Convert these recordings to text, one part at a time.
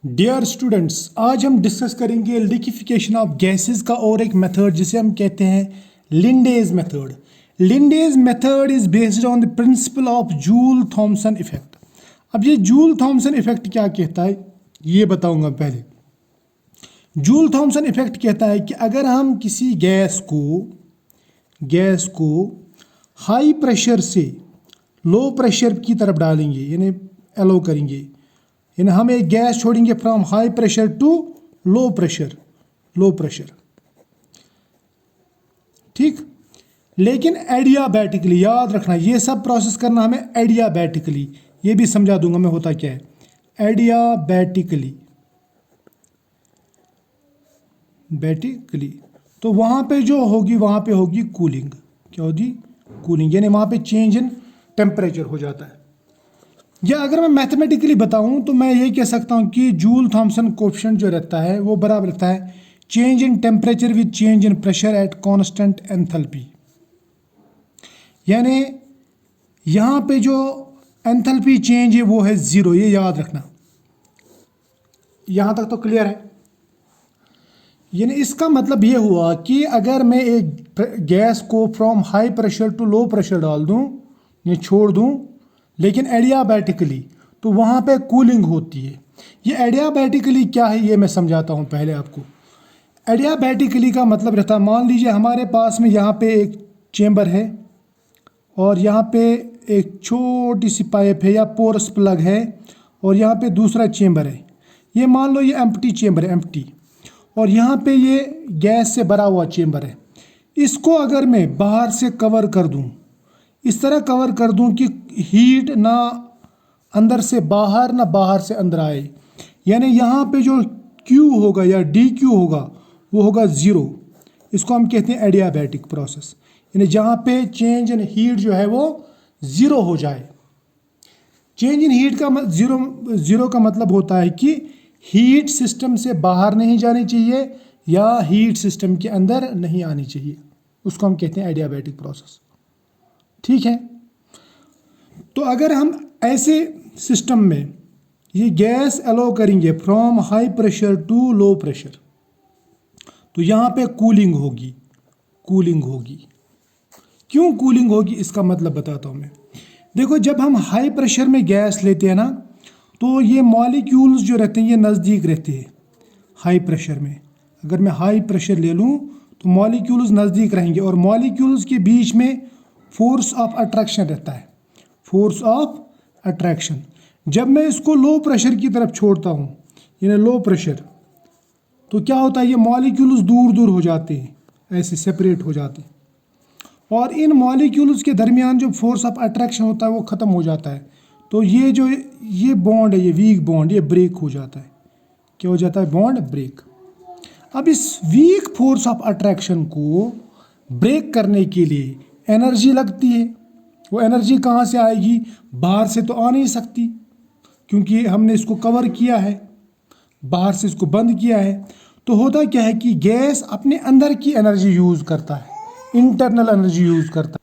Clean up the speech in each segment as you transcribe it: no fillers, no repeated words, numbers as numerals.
Dear students, आज हम discuss करेंगे लिक्विफिकेशन ऑफ गैसेस का और एक मेथड जिसे हम कहते हैं Linde's method. Linde's method is based on the principle of Joule Thomson effect. अब ये जूल थॉमसन इफेक्ट क्या कहता है ये बताऊंगा। पहले जूल थॉमसन इफेक्ट कहता है कि अगर हम किसी गैस को हाई प्रेशर से लो प्रेशर की तरफ डालेंगे, यानी अलो करेंगे, यानी हम एक गैस छोड़ेंगे from high pressure to low pressure, ठीक। लेकिन एडियाबैटिकली, याद रखना ये सब प्रोसेस करना हमें एडियाबैटिकली, ये भी समझा दूंगा मैं होता क्या है। एडियाबैटिकली तो वहाँ पे जो होगी वहाँ पे होगी कूलिंग। क्या होगी? कूलिंग, यानी वहाँ पे चेंज इन टेम्परेचर हो जाता है। या अगर मैं मैथमेटिकली बताऊं तो मैं ये कह सकता हूं कि जूल थॉमसन कोएफिशिएंट जो रहता है वो बराबर रहता है change in temperature with change in pressure at constant enthalpy. यानी यहाँ पे जो एंथैल्पी चेंज है वो है ज़ीरो, ये याद रखना। यहाँ तक तो क्लियर है। यानी इसका मतलब ये हुआ कि अगर मैं एक गैस को from high pressure to low pressure डाल दूँ या छोड़ दूँ, लेकिन एडियाबैटिकली, तो वहाँ पे कूलिंग होती है। ये एडियाबैटिकली क्या है ये मैं समझाता हूँ पहले आपको। एडियाबैटिकली का मतलब रहता है, मान लीजिए हमारे पास में यहाँ पे एक चेम्बर है और यहाँ पे एक छोटी सी पाइप है या पोरस प्लग है और यहाँ पे दूसरा चेम्बर है। ये मान लो ये एम्प्टी चेम्बर है, एम्प्टी, और यहाँ पे ये गैस से भरा हुआ चेम्बर है। इसको अगर मैं बाहर से कवर कर दूँ, इस तरह कवर कर दूं कि हीट ना अंदर से बाहर ना बाहर से अंदर आए, यानी यहाँ पे जो Q होगा या dQ होगा वो होगा ज़ीरो। इसको हम कहते हैं एडियाबैटिक प्रोसेस, यानी जहाँ पे चेंज इन हीट जो है वो ज़ीरो हो जाए। चेंज इन हीट का ज़ीरो का मतलब होता है कि हीट सिस्टम से बाहर नहीं जानी चाहिए या हीट सिस्टम के अंदर नहीं आनी चाहिए। उसको हम कहते हैं एडियाबैटिक प्रोसेस, ठीक है। तो अगर हम ऐसे सिस्टम में ये गैस अलो करेंगे from high pressure to low pressure, तो यहाँ पे कूलिंग होगी। क्यों कूलिंग होगी इसका मतलब बताता हूँ मैं। देखो, जब हम हाई प्रेशर में गैस लेते हैं ना, तो ये मॉलिक्यूल्स जो रहते हैं ये नज़दीक रहते हैं। हाई प्रेशर में अगर मैं हाई प्रेशर ले लूँ तो मॉलिक्यूल्स नज़दीक रहेंगे और मॉलिक्यूल्स के बीच में फोर्स ऑफ अट्रैक्शन रहता है, फोर्स ऑफ अट्रैक्शन। जब मैं इसको लो प्रेशर की तरफ छोड़ता हूँ, यानी लो प्रेशर, तो क्या होता है, ये मॉलिक्यूल्स दूर दूर हो जाते हैं, ऐसे सेपरेट हो जाते हैं, और इन मॉलिक्यूल्स के दरमियान जो फोर्स ऑफ अट्रैक्शन होता है वो ख़त्म हो जाता है। तो ये बॉन्ड है, ये वीक बॉन्ड, ये ब्रेक हो जाता है। क्या हो जाता है? Bond break. अब इस वीक फोर्स ऑफ अट्रैक्शन को ब्रेक करने के लिए एनर्जी लगती है। वो एनर्जी कहाँ से आएगी? बाहर से तो आ नहीं सकती, क्योंकि हमने इसको कवर किया है, बाहर से इसको बंद किया है। तो होता क्या है कि गैस अपने अंदर की एनर्जी यूज़ करता है, इंटरनल एनर्जी यूज़ करता है।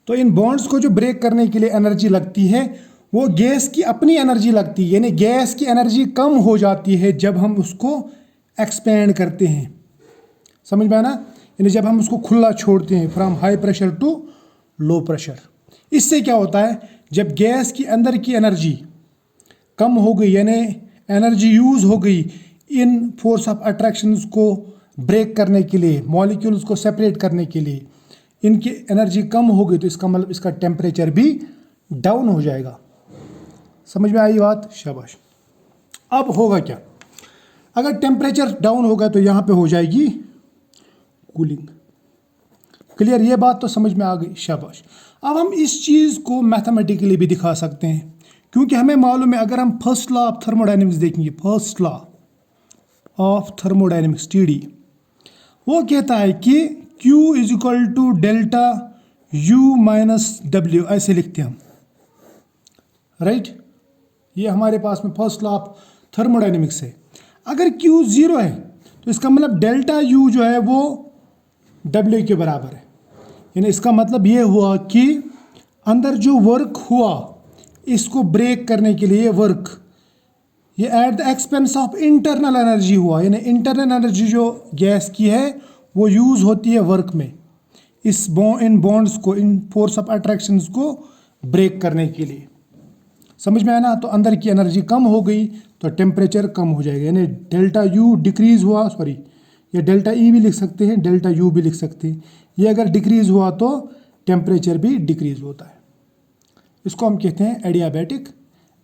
तो इन बॉन्ड्स को जो ब्रेक करने के लिए एनर्जी लगती है वो गैस की अपनी एनर्जी लगती है, यानी गैस की एनर्जी कम हो जाती है जब हम उसको एक्सपेंड करते हैं। समझ में आया ना? यानी जब हम उसको खुला छोड़ते हैं from high pressure to low pressure. इससे क्या होता है, जब गैस की अंदर की एनर्जी कम हो गई, यानी एनर्जी यूज़ हो गई इन फोर्स ऑफ अट्रैक्शन को ब्रेक करने के लिए, मॉलिक्यूल्स को सेपरेट करने के लिए, इनकी एनर्जी कम हो गई, तो इसका मतलब इसका टेम्परेचर भी डाउन हो जाएगा। समझ में आई बात? शाबाश। अब होगा क्या, अगर टेम्परेचर डाउन होगा तो यहाँ पे हो जाएगी कूलिंग। क्लियर? ये बात तो समझ में आ गई, शाबाश। अब हम इस चीज़ को मैथमेटिकली भी दिखा सकते हैं, क्योंकि हमें मालूम है, अगर हम फर्स्ट लॉ ऑफ थर्मोडायनेमिक्स देखेंगे, first law of thermodynamics TD, वो कहता है कि Q is equal to delta U minus W, ऐसे लिखते हैं हम, राइट। ये हमारे पास में फर्स्ट लॉ ऑफ थर्मोडायनेमिक्स है। अगर Q 0 है तो इसका मतलब डेल्टा U जो है वो W के बराबर है। यानी इसका मतलब ये हुआ कि अंदर जो वर्क हुआ इसको ब्रेक करने के लिए वर्क ये at the expense of internal energy हुआ, यानी इंटरनल एनर्जी जो गैस की है वो यूज़ होती है वर्क में, इन बॉन्ड्स को, इन फोर्स ऑफ अट्रैक्शंस को ब्रेक करने के लिए। समझ में आया ना? तो अंदर की एनर्जी कम हो गई तो टेम्परेचर कम हो जाएगा, यानी डेल्टा यू डिक्रीज हुआ, सॉरी ये डेल्टा ई भी लिख सकते हैं, डेल्टा यू भी लिख सकते हैं। ये अगर डिक्रीज हुआ तो टेम्परेचर भी डिक्रीज होता है। इसको हम कहते हैं एडियाबैटिक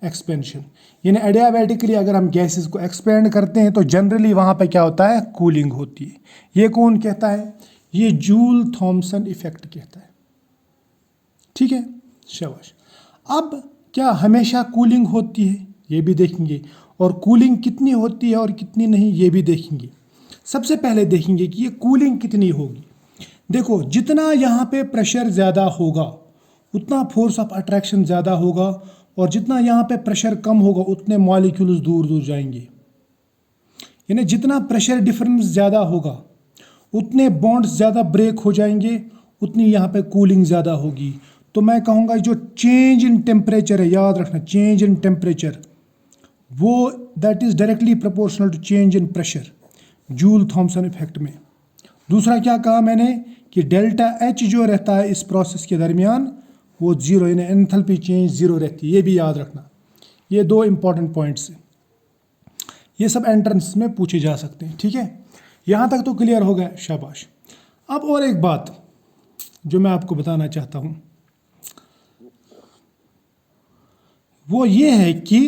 एक्सपेंशन। यानी एडियाबैटिकली अगर हम गैसेस को एक्सपेंड करते हैं तो जनरली वहाँ पे क्या होता है, कूलिंग होती है। ये कौन कहता है? ये जूल थॉमसन इफेक्ट कहता है। ठीक है, शाबाश। अब क्या हमेशा कूलिंग होती है, ये भी देखेंगे, और कूलिंग कितनी होती है और कितनी नहीं ये भी देखेंगे। सबसे पहले देखेंगे कि ये कूलिंग कितनी होगी। देखो, जितना यहाँ पे प्रेशर ज़्यादा होगा उतना फोर्स ऑफ अट्रैक्शन ज़्यादा होगा, और जितना यहाँ पे प्रेशर कम होगा उतने मॉलिक्यूल्स दूर दूर जाएंगे। यानी जितना प्रेशर डिफरेंस ज़्यादा होगा उतने बॉन्ड्स ज़्यादा ब्रेक हो जाएंगे, उतनी यहाँ पे कूलिंग ज़्यादा होगी। तो मैं कहूँगा जो चेंज इन टेम्परेचर है, याद रखना, चेंज इन टेम्परेचर वो that is directly proportional to change in pressure, Joule Thomson effect में। दूसरा क्या कहा मैंने कि डेल्टा एच जो रहता है इस प्रोसेस के दरमियान वो जीरो, यानी एंथैल्पी चेंज जीरो रहती है, ये भी याद रखना। ये दो इंपॉर्टेंट पॉइंट्स हैं, ये सब एंट्रेंस में पूछे जा सकते हैं। ठीक है, यहाँ तक तो क्लियर हो गया, शाबाश। अब और एक बात जो मैं आपको बताना चाहता हूँ वो ये है कि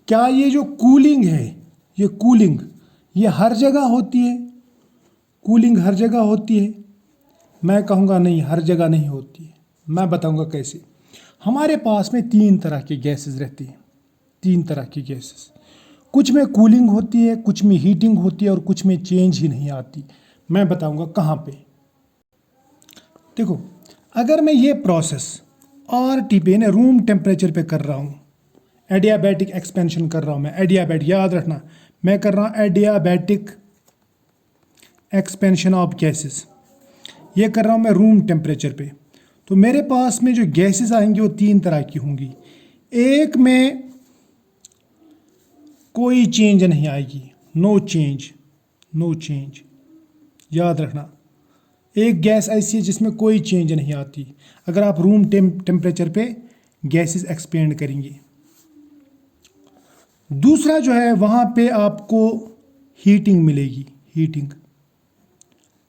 क्या ये जो कूलिंग है, ये कूलिंग ये हर जगह होती है? कूलिंग हर जगह होती है? मैं कहूँगा नहीं, हर जगह नहीं होती है। मैं बताऊँगा कैसे। हमारे पास में तीन तरह के गैसेस रहती हैं, तीन तरह की गैसेस। कुछ में कूलिंग होती है, कुछ में हीटिंग होती है, और कुछ में चेंज ही नहीं आती। मैं बताऊँगा कहाँ पे। देखो, अगर मैं ये प्रोसेस RT पे ना रूम टेम्परेचर पे कर रहा हूँ, एडियाबैटिक एक्सपेंशन कर रहा हूँ मैं, एडियाबैटिक याद रखना, मैं कर रहा हूँ एडियाबैटिक एक्सपेंशन ऑफ गैसेस, ये कर रहा हूँ मैं रूम टेम्परेचर पे। तो मेरे पास में जो गैसेस आएंगी वो तीन तरह की होंगी। एक में कोई चेंज नहीं आएगी, नो चेंज, नो चेंज, याद रखना। एक गैस ऐसी है जिसमें कोई चेंज नहीं आती अगर आप रूम टेम्परेचर पे गैसेस एक्सपेंड करेंगे। दूसरा जो है वहाँ पे आपको हीटिंग मिलेगी, हीटिंग।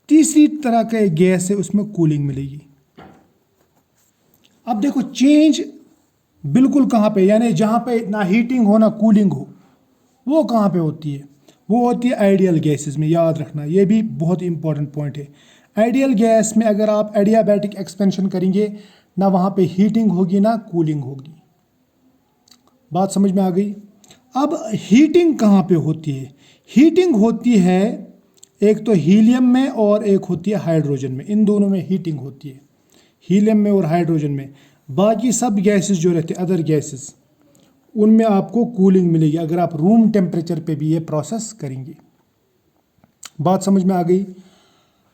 तीसरी तरह का एक गैस है उसमें कूलिंग मिलेगी। अब देखो, चेंज बिल्कुल कहाँ पे, यानी जहाँ पे ना हीटिंग हो ना कूलिंग हो, वो कहाँ पे होती है? वो होती है आइडियल गैसेस में, याद रखना। ये भी बहुत इंपॉर्टेंट पॉइंट है। आइडियल गैस में अगर आप एडियाबैटिक एक्सपेंशन करेंगे ना वहाँ पे हीटिंग होगी ना कूलिंग होगी। बात समझ में आ गई? अब हीटिंग कहाँ पे होती है? हीटिंग होती है एक तो हीलियम में और एक होती है हाइड्रोजन में, इन दोनों में हीटिंग होती है, हीलियम में और हाइड्रोजन में। बाकी सब गैसेस जो रहते हैं, अदर गैसेस, उनमें आपको कूलिंग मिलेगी अगर आप रूम टेम्परेचर पे भी ये प्रोसेस करेंगे। बात समझ में आ गई?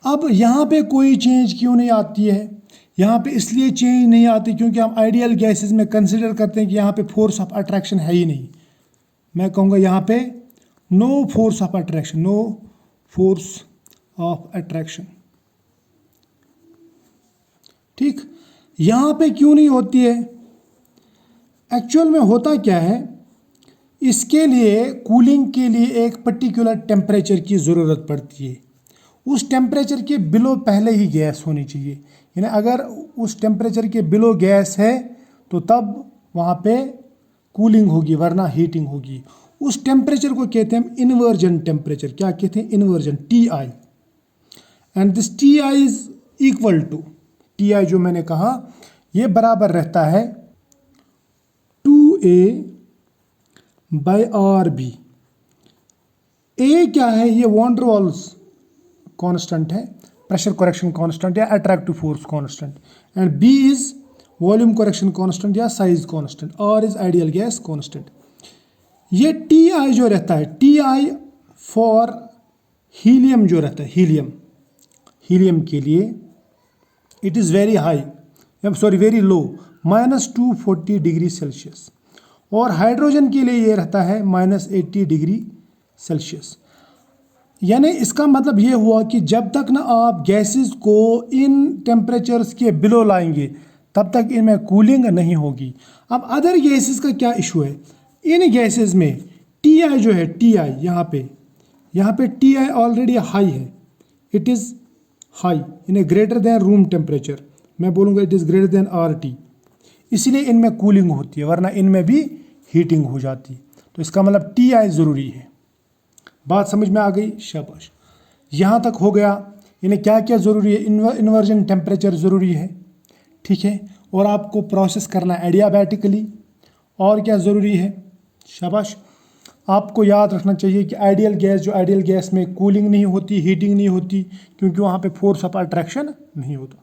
अब यहाँ पे कोई चेंज क्यों नहीं आती है? यहाँ पे इसलिए चेंज नहीं आती क्योंकि हम आइडियल गैसेस में कंसिडर करते हैं कि यहाँ पे फोर्स ऑफ अट्रैक्शन है ही नहीं। मैं कहूँगा यहाँ पे no force of attraction, no force of attraction. ठीक, यहाँ पे क्यों नहीं होती है? एक्चुअल में होता क्या है, इसके लिए कूलिंग के लिए एक पर्टिकुलर टेम्परेचर की ज़रूरत पड़ती है। उस टेम्परेचर के बिलो पहले ही गैस होनी चाहिए, यानी अगर उस टेम्परेचर के बिलो गैस है तो तब वहाँ पे कूलिंग होगी, वरना हीटिंग होगी। उस टेम्परेचर को कहते हैं इन्वर्जन टेम्परेचर। क्या कहते हैं? Inversion, TI। And this TI is equal to, TI जो मैंने कहा ये बराबर रहता है 2A बाई RB। A क्या है? ये वॉन डर वाल्स कांस्टेंट है, प्रेशर करेक्शन कांस्टेंट या attractive force constant, and B is volume correction constant या size constant, R is ideal gas constant. ये TI जो रहता है, TI फॉर हीलियम जो रहता है, हीलियम के लिए it is very high, sorry very low, -240 degree Celsius. और हाइड्रोजन के लिए ये रहता है -80 डिग्री सेल्सियस। यानी इसका मतलब ये हुआ कि जब तक ना आप गैसेस को इन टेम्परेचर्स के बिलो लाएंगे तब तक इनमें कूलिंग नहीं होगी। अब अदर गैसेस का क्या इशू है, इन गैसेस में टी जो है, टी यहाँ पे टी ऑलरेडी हाई है, इट इज़ हाई यानी ग्रेटर देन रूम टेम्परेचर, मैं बोलूँगा it is greater than RT, इसलिए इनमें कूलिंग होती है, वरना इनमें भी हीटिंग हो जाती है। तो इसका मतलब टी ज़रूरी है। बात समझ में आ गई, शाबाश। यहाँ तक हो गया। इन्हें क्या क्या ज़रूरी है, इन्वर्जन टेम्परेचर ज़रूरी है, ठीक है, और आपको प्रोसेस करना एडियाबैटिकली। और क्या ज़रूरी है, शाबाश। आपको याद रखना चाहिए कि आइडियल गैस में कूलिंग नहीं होती, हीटिंग नहीं होती, क्योंकि वहाँ पे फोर्स ऑफ अट्रैक्शन नहीं होता।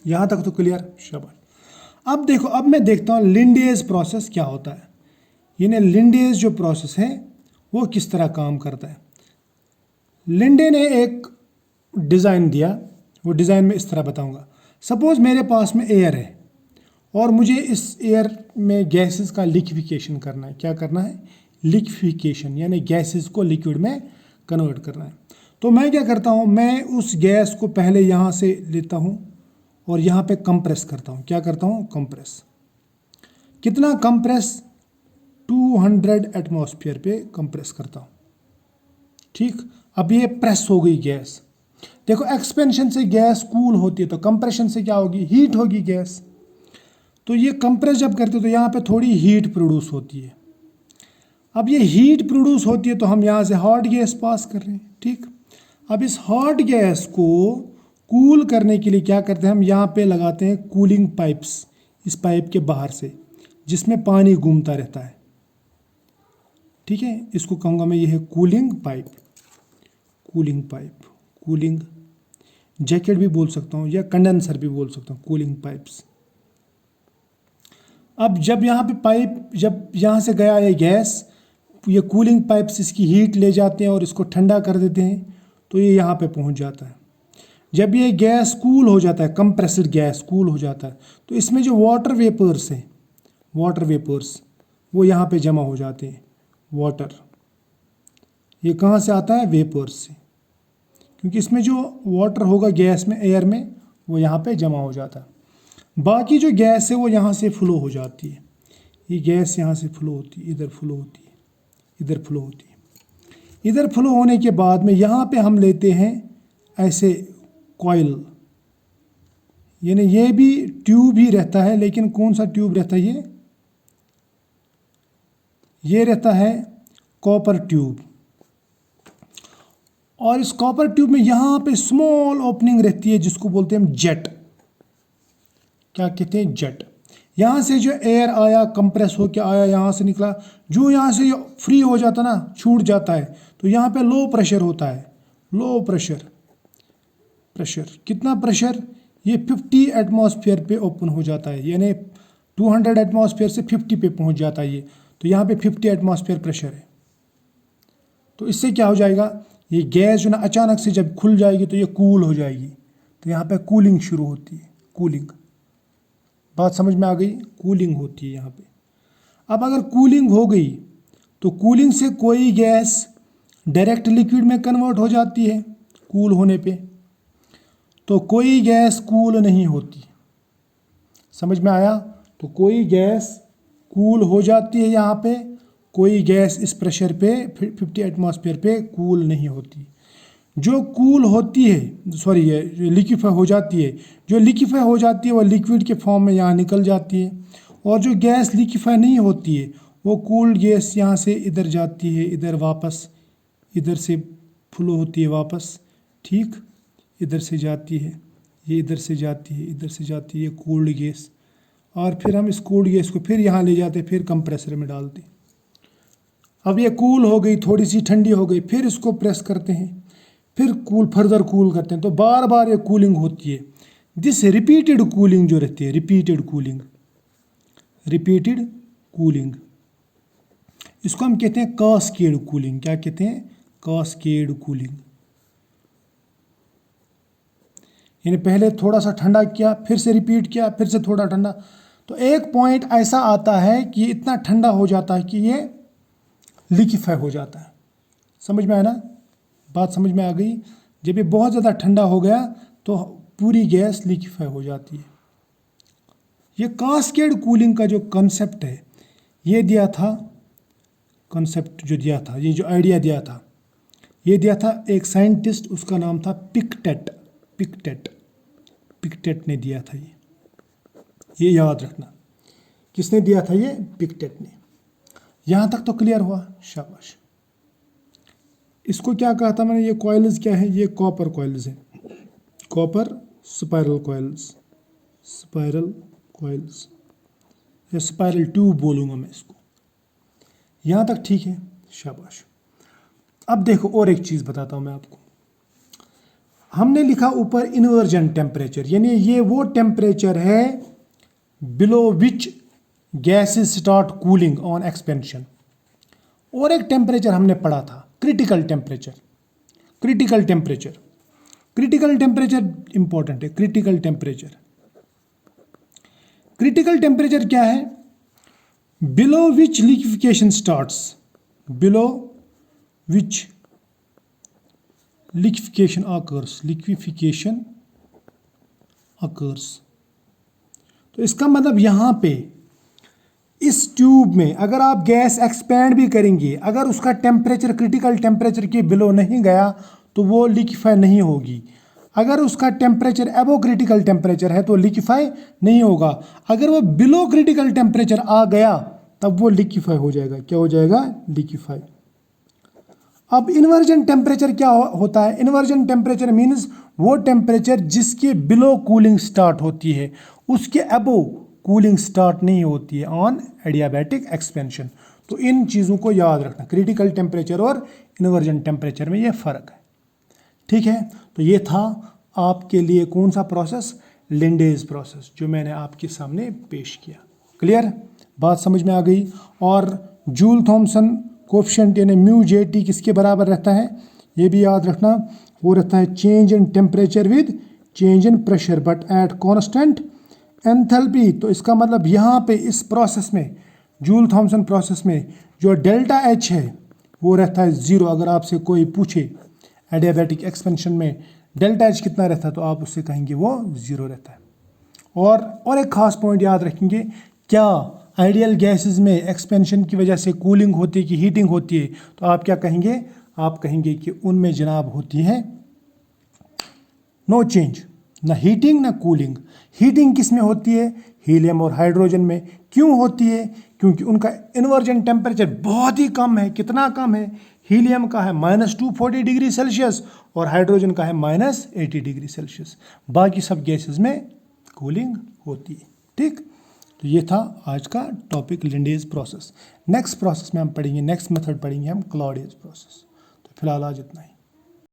यहाँ तक तो क्लियर, शाबाश। अब देखो, अब मैं देखता हूँ लिंडेज प्रोसेस क्या होता है। यानी लिंडेज जो प्रोसेस है वो किस तरह काम करता है। लिंडे ने एक डिज़ाइन दिया, वो डिज़ाइन में इस तरह बताऊंगा। सपोज़ मेरे पास में एयर है और मुझे इस एयर में गैसेस का लिक्विफिकेशन करना है। क्या करना है, लिक्विफिकेशन, यानी गैसेस को लिक्विड में कन्वर्ट करना है। तो मैं क्या करता हूँ, मैं उस गैस को पहले यहाँ से लेता हूँ और यहाँ पे कंप्रेस करता हूँ। क्या करता हूँ, कंप्रेस। कितना कंप्रेस, 200 एटमॉस्फेयर पे कंप्रेस करता हूँ, ठीक। अब ये प्रेस हो गई गैस। देखो, एक्सपेंशन से गैस कूल होती है, तो कंप्रेशन से क्या होगी, हीट होगी गैस। तो ये कंप्रेस जब करते हो तो यहाँ पे थोड़ी हीट प्रोड्यूस होती है। अब ये हीट प्रोड्यूस होती है तो हम यहाँ से हॉट गैस पास कर रहे हैं, ठीक। अब इस हॉट गैस को कूल करने के लिए क्या करते हैं, हम यहाँ पे लगाते हैं कूलिंग पाइप्स, इस पाइप के बाहर से, जिसमें पानी घूमता रहता है, ठीक है। इसको कहूँगा मैं, ये है cooling pipe, cooling pipe, cooling jacket भी बोल सकता हूँ या कंडेंसर भी बोल सकता हूँ, कूलिंग पाइप्स। अब जब यहाँ पे पाइप, जब यहाँ से गया ये गैस, ये कूलिंग पाइप्स इसकी हीट ले जाते हैं और इसको ठंडा कर देते हैं, तो ये यहाँ पे पहुँच जाता है। जब ये गैस कूल हो जाता है, कंप्रेस्ड गैस कूल हो जाता है, तो इसमें जो वाटर वेपर्स हैं, वाटर वेपर्स, वो यहाँ पे जमा हो जाते हैं। वाटर ये कहाँ से आता है, वेपर्स से, क्योंकि इसमें जो वाटर होगा गैस में, एयर में, वो यहाँ पे जमा हो जाता है। बाकी जो गैस है वो यहाँ से फ्लो हो जाती है। ये गैस यहाँ से फ्लो होती है, इधर फ्लो होती है, इधर फ्लो होती है। इधर फ्लो होने के बाद में यहाँ पे हम लेते हैं ऐसे कॉइल, यानी ये भी ट्यूब ही रहता है, लेकिन कौन सा ट्यूब रहता है, ये रहता है कॉपर ट्यूब। और इस कॉपर ट्यूब में यहाँ पे स्मॉल ओपनिंग रहती है, जिसको बोलते हैं हम जेट। क्या कहते हैं, जेट। यहाँ से जो एयर आया, कंप्रेस होकर आया, यहाँ से निकला, जो यहाँ से फ्री हो जाता ना, छूट जाता है, तो यहाँ पे लो प्रेशर होता है, लो प्रेशर। प्रेशर कितना, प्रेशर ये 50 एटमॉस्फेयर पे ओपन हो जाता है, यानी 200 एटमॉस्फेयर से 50 पे पहुँच जाता है ये। तो यहाँ पे 50 एटमॉस्फेयर प्रेशर है। तो इससे क्या हो जाएगा, ये गैस जो ना अचानक से जब खुल जाएगी तो ये कूल हो जाएगी, तो यहाँ पे कूलिंग शुरू होती है, कूलिंग। बात समझ में आ गई, कूलिंग होती है यहाँ पे। अब अगर कूलिंग हो गई तो कूलिंग से कोई गैस डायरेक्ट लिक्विड में कन्वर्ट हो जाती है कूल होने पे, तो कोई गैस कूल नहीं होती। समझ में आया, तो कोई गैस कूल हो जाती है यहाँ पे, कोई गैस इस प्रेशर पे 50 एटमॉस्फेयर पे कूल नहीं होती। जो कूल होती है, सॉरी, ये लिक्विफाई हो जाती है, जो लिक्विफाई हो जाती है वो लिक्विड के फॉर्म में यहाँ निकल जाती है। और जो गैस लिक्विफाई नहीं होती है वो कूल्ड गैस यहाँ से इधर जाती है, इधर वापस, इधर से फ्लो होती है वापस, ठीक, इधर से जाती है, ये इधर से जाती है, इधर से जाती है कूल्ड गैस। और फिर हम इस कूल्ड गैस को फिर यहाँ ले जाते हैं, फिर कंप्रेसर में डालते हैं। अब ये कूल हो गई, थोड़ी सी ठंडी हो गई, फिर इसको प्रेस करते हैं, फिर फर्दर कूल करते हैं। तो बार बार ये कूलिंग होती है। दिस रिपीटेड कूलिंग जो रहती है, रिपीटेड कूलिंग, रिपीटेड कूलिंग, इसको हम कहते हैं कास्केड कूलिंग। क्या कहते हैं, कास्केड कूलिंग। यानी पहले थोड़ा सा ठंडा किया, फिर से रिपीट किया, फिर से थोड़ा ठंडा। तो एक पॉइंट ऐसा आता है कि इतना ठंडा हो जाता है कि ये लिक्विफाई हो जाता है। समझ में आया ना, बात समझ में आ गई। जब ये बहुत ज़्यादा ठंडा हो गया तो पूरी गैस लिक्विफाई हो जाती है। ये कास्केड कूलिंग का जो कॉन्सेप्ट है ये दिया था, कॉन्सेप्ट जो दिया था, ये जो आइडिया दिया था, ये दिया था एक साइंटिस्ट, उसका नाम था पिक्टेट। पिक्टेट ने दिया था ये याद रखना। किसने दिया था ये? पिक्टेट ने। यहाँ तक तो क्लियर हुआ, शाबाश। इसको क्या कहा था मैंने? ये कॉइल्स क्या है? ये कॉपर कॉइल्स है, कॉपर स्पाइरल कॉइल्स या स्पाइरल ट्यूब बोलूँगा मैं इसको। यहाँ तक ठीक है, शाबाश। अब देखो और एक चीज़ बताता हूँ मैं आपको। हमने लिखा ऊपर इन्वर्जन टेम्परेचर, यानी ये वो टेम्परेचर है below which gases start cooling on expansion. और एक टेम्परेचर हमने पढ़ा था, क्रिटिकल टेम्परेचर इंपॉर्टेंट है। क्रिटिकल टेम्परेचर क्या है? Below which liquefaction starts, below which liquefaction occurs. तो इसका मतलब यहाँ पे इस ट्यूब में अगर आप गैस एक्सपैंड भी करेंगे, अगर उसका टेम्परेचर क्रिटिकल टेम्परेचर के बिलो नहीं गया तो वो लिक्विफाई नहीं होगी। अगर उसका टेम्परेचर एबो क्रिटिकल टेम्परेचर है तो लिक्विफाई नहीं होगा। अगर वो बिलो क्रिटिकल टेम्परेचर आ गया तब वो लिक्विफाई हो जाएगा। क्या हो जाएगा? लिक्विफाई। अब इन्वर्जन टेम्परेचर क्या होता है? इन्वर्जन टेम्परेचर मीन्स वो टेम्परेचर जिसके बिलो कूलिंग स्टार्ट होती है, उसके अबो कूलिंग स्टार्ट नहीं होती है ऑन एडियाबैटिक एक्सपेंशन। तो इन चीज़ों को याद रखना, क्रिटिकल टेम्परेचर और इन्वर्जन टेम्परेचर में ये फ़र्क है। ठीक है, तो ये था आपके लिए कौन सा प्रोसेस? लिंडेज प्रोसेस, जो मैंने आपके सामने पेश किया। क्लियर, बात समझ में आ गई। और जूल थॉमसन कोफिशिएंट यानी म्यू जे टी किसके बराबर रहता है? ये भी याद रखना, वो रहता है change in temperature with change in pressure but at constant enthalpy. तो इसका मतलब यहाँ पे इस प्रोसेस में, जूल थॉमसन प्रोसेस में, जो डेल्टा एच है वो रहता है 0। अगर आपसे कोई पूछे एडियाबैटिक एक्सपेंशन में डेल्टा एच कितना रहता है तो आप उससे कहेंगे वो 0 रहता है। और एक खास पॉइंट याद रखेंगे, क्या आइडियल गैसेस में एक्सपेंशन की वजह से कूलिंग होती है कि हीटिंग होती है? तो आप क्या कहेंगे? आप कहेंगे कि उनमें जनाब होती है नो चेंज, ना हीटिंग ना कूलिंग। हीटिंग किस में होती है? हीलियम और हाइड्रोजन में। क्यों होती है? क्योंकि उनका इन्वर्जन टेम्परेचर बहुत ही कम है। कितना कम है? हीलियम का है -240 डिग्री सेल्सियस और हाइड्रोजन का है -80 डिग्री सेल्सियस। बाकी सब गैसेस में कूलिंग होती है। ठीक, तो ये था आज का टॉपिक लिंडेज प्रोसेस। नेक्स्ट प्रोसेस में हम पढ़ेंगे, नेक्स्ट मेथड पढ़ेंगे हम क्लॉडेज प्रोसेस। तो फिलहाल आज इतना ही।